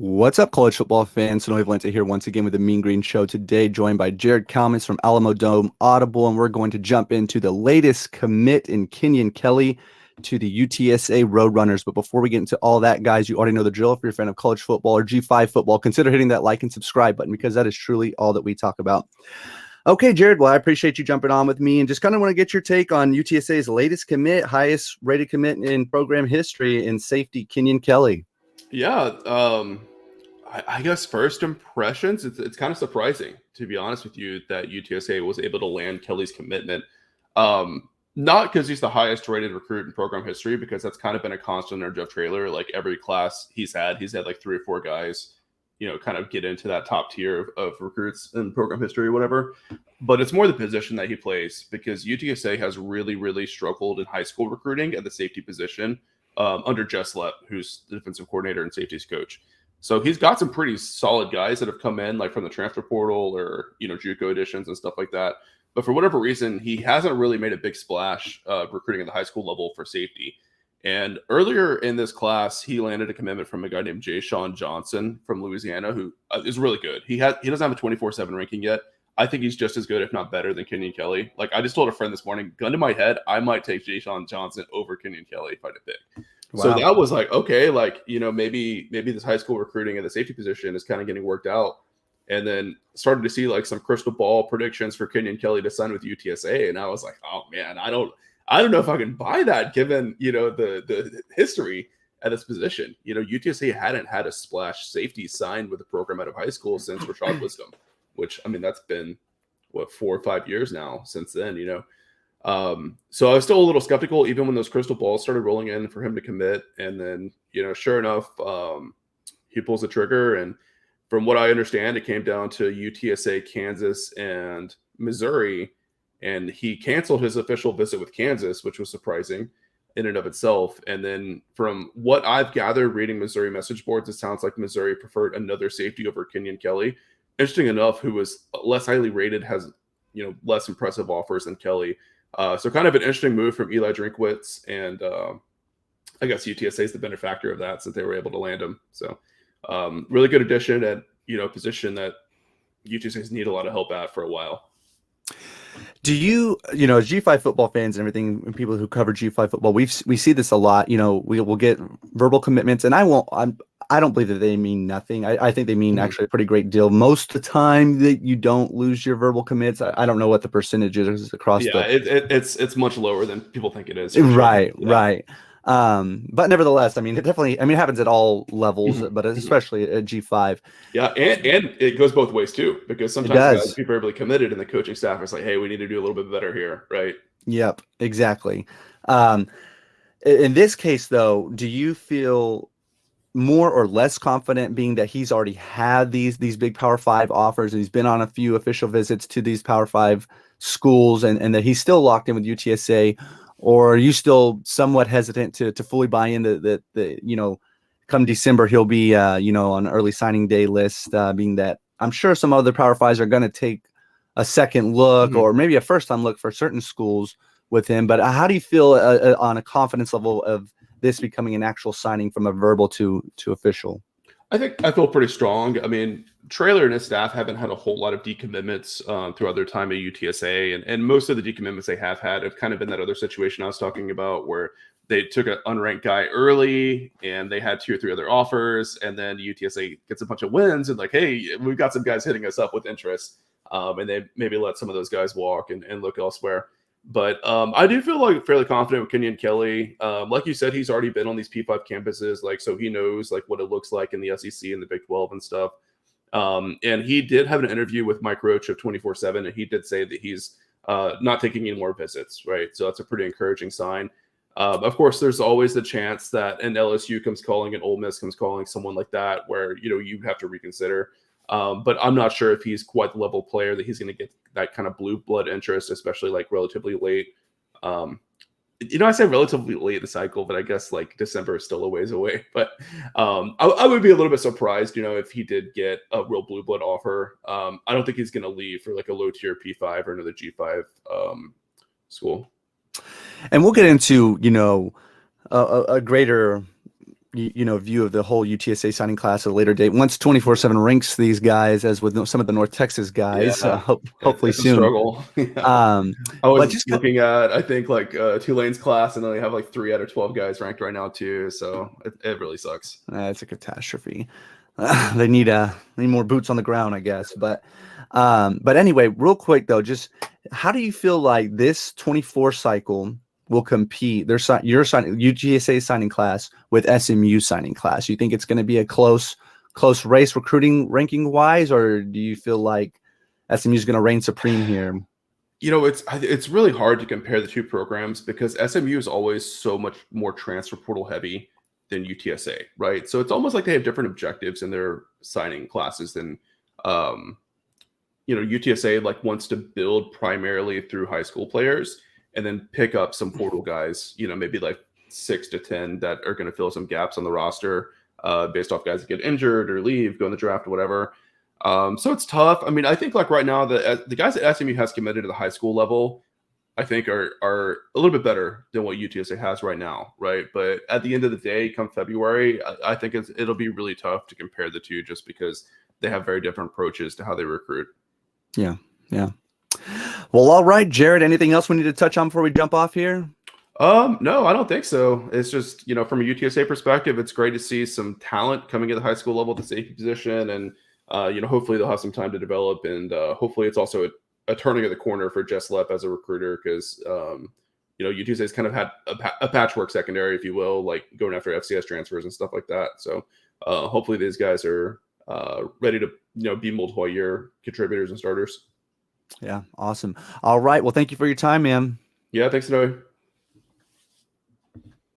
What's up, college football fans? Sonoy Valente here once again with the Mean Green Show today, joined by Jared Kalmus from Alamo Dome Audible, and we're going to jump into the latest commit in Kenyan Kelly to the UTSA Roadrunners. But before we get into all that, guys, you already know the drill. If you're a fan of college football or G5 football, consider hitting that like and subscribe button because that is truly all that we talk about. Okay, Jared, well, I appreciate you jumping on with me and just kind of want to get your take on UTSA's latest commit, highest rated commit in program history in safety, Kenyan Kelly. Yeah, I guess first impressions, it's kind of surprising, to be honest with you, that UTSA was able to land Kelly's commitment. Not because he's the highest rated recruit in program history, because that's kind of been a constant under Jeff Traylor. Like every class he's had like 3 or 4 guys, kind of get into that top tier of recruits in program history or whatever. But it's more the position that he plays, because UTSA has really, really struggled in high school recruiting at the safety position under Jess Lepp, who's the defensive coordinator and safeties coach. So he's got some pretty solid guys that have come in, like from the transfer portal or JUCO additions and stuff like that. But for whatever reason, he hasn't really made a big splash recruiting at the high school level for safety. And earlier in this class, he landed a commitment from a guy named Jay Sean Johnson from Louisiana, who is really good. He doesn't have a 24/7 ranking yet. I think he's just as good, if not better, than Kenyan Kelly. Like I just told a friend this morning, gun to my head, I might take Jay Sean Johnson over Kenyan Kelly if I had to pick. Wow. So that was like, okay, like, maybe this high school recruiting at the safety position is kind of getting worked out. And then started to see like some crystal ball predictions for Kenyan Kelly to sign with UTSA. And I was like, oh man, I don't know if I can buy that given, the history at this position. UTSA hadn't had a splash safety signed with the program out of high school since Rashad Wisdom, which, I mean, that's been, 4 or 5 years now since then, So I was still a little skeptical, even when those crystal balls started rolling in for him to commit. And then, sure enough, he pulls the trigger. And from what I understand, it came down to UTSA, Kansas, and Missouri. And he canceled his official visit with Kansas, which was surprising in and of itself. And then from what I've gathered reading Missouri message boards, it sounds like Missouri preferred another safety over Kenyan Kelly. Interesting enough, who was less highly rated, has, less impressive offers than Kelly. So kind of an interesting move from Eli Drinkwitz, and I guess UTSA is the benefactor of that since they were able to land him. So really good addition at a position that UTSA's need a lot of help at for a while. Do you, as G5 football fans and everything, and people who cover G5 football, we see this a lot. We will get verbal commitments, and I don't believe that they mean nothing. I think they mean actually a pretty great deal. Most of the time that you don't lose your verbal commits. I don't know what the percentage is across. Yeah, it's much lower than people think it is. Right, sure. Right. But nevertheless, I mean, it happens at all levels, but especially at G5. Yeah, and it goes both ways too, because sometimes people are really committed, and the coaching staff is like, "Hey, we need to do a little bit better here," right? Yep, exactly. In this case, though, do you feel more or less confident, being that he's already had these big Power 5 offers, and he's been on a few official visits to these Power 5 schools, and that he's still locked in with UTSA? Or are you still somewhat hesitant to fully buy into that come December he'll be on early signing day list, being that I'm sure some other Power 5s are going to take a second look or maybe a first time look for certain schools with him. But how do you feel on a confidence level of this becoming an actual signing from a verbal to official? I think I feel pretty strong. I mean, Traylor and his staff haven't had a whole lot of decommitments throughout their time at UTSA, and most of the decommitments they have had have kind of been that other situation I was talking about, where they took an unranked guy early and they had 2 or 3 other offers, and then UTSA gets a bunch of wins and like, hey, we've got some guys hitting us up with interest, and they maybe let some of those guys walk and look elsewhere. But I do feel like fairly confident with Kenyan Kelly. Like you said, he's already been on these P5 campuses, like, so he knows like what it looks like in the SEC and the Big 12 and stuff. And he did have an interview with Mike Roach of 24/7, and he did say that he's not taking any more visits, right? So that's a pretty encouraging sign. Of course, there's always the chance that an LSU comes calling, an Ole Miss comes calling, someone like that, where you have to reconsider. But I'm not sure if he's quite the level player that he's going to get that kind of blue blood interest, especially like relatively late. I say relatively late in the cycle, but I guess like December is still a ways away. But I would be a little bit surprised, if he did get a real blue blood offer. I don't think he's going to leave for like a low tier P5 or another G5 school. And we'll get into, a greater view of the whole UTSA signing class at a later date. Once 24/7 ranks these guys, as with some of the North Texas guys, Yeah, hopefully it's a soon. struggle. Yeah. Um, I but was just looking at, I think, like Tulane's class, and then they have like 3 out of 12 guys ranked right now too. So it really sucks. it's a catastrophe. They need more boots on the ground, I guess. But anyway, real quick though, just how do you feel like this 24 cycle will compete? Your signing UGSA signing class with SMU signing class. You think it's going to be a close race recruiting ranking wise, or do you feel like SMU is going to reign supreme here? It's really hard to compare the two programs because SMU is always so much more transfer portal heavy than UTSA, right? So it's almost like they have different objectives in their signing classes than um, UTSA like wants to build primarily through high school players and then pick up some portal guys, maybe like 6 to 10 that are going to fill some gaps on the roster based off guys that get injured or leave, go in the draft or whatever. So it's tough. I mean, I think like right now the guys that SMU has committed to the high school level, I think are a little bit better than what UTSA has right now, right? But at the end of the day, come February, I think it'll be really tough to compare the two just because they have very different approaches to how they recruit. Yeah, yeah. Well, all right, Jared. Anything else we need to touch on before we jump off here? No, I don't think so. It's just, from a UTSA perspective, it's great to see some talent coming at the high school level at the safety position. And, hopefully they'll have some time to develop. And hopefully it's also a turning of the corner for Jess Lepp as a recruiter because, UTSA's kind of had a patchwork secondary, if you will, like going after FCS transfers and stuff like that. So hopefully these guys are ready to, be multiple year contributors and starters. Yeah, awesome. All right. Well, thank you for your time, man. Yeah, thanks, Noe.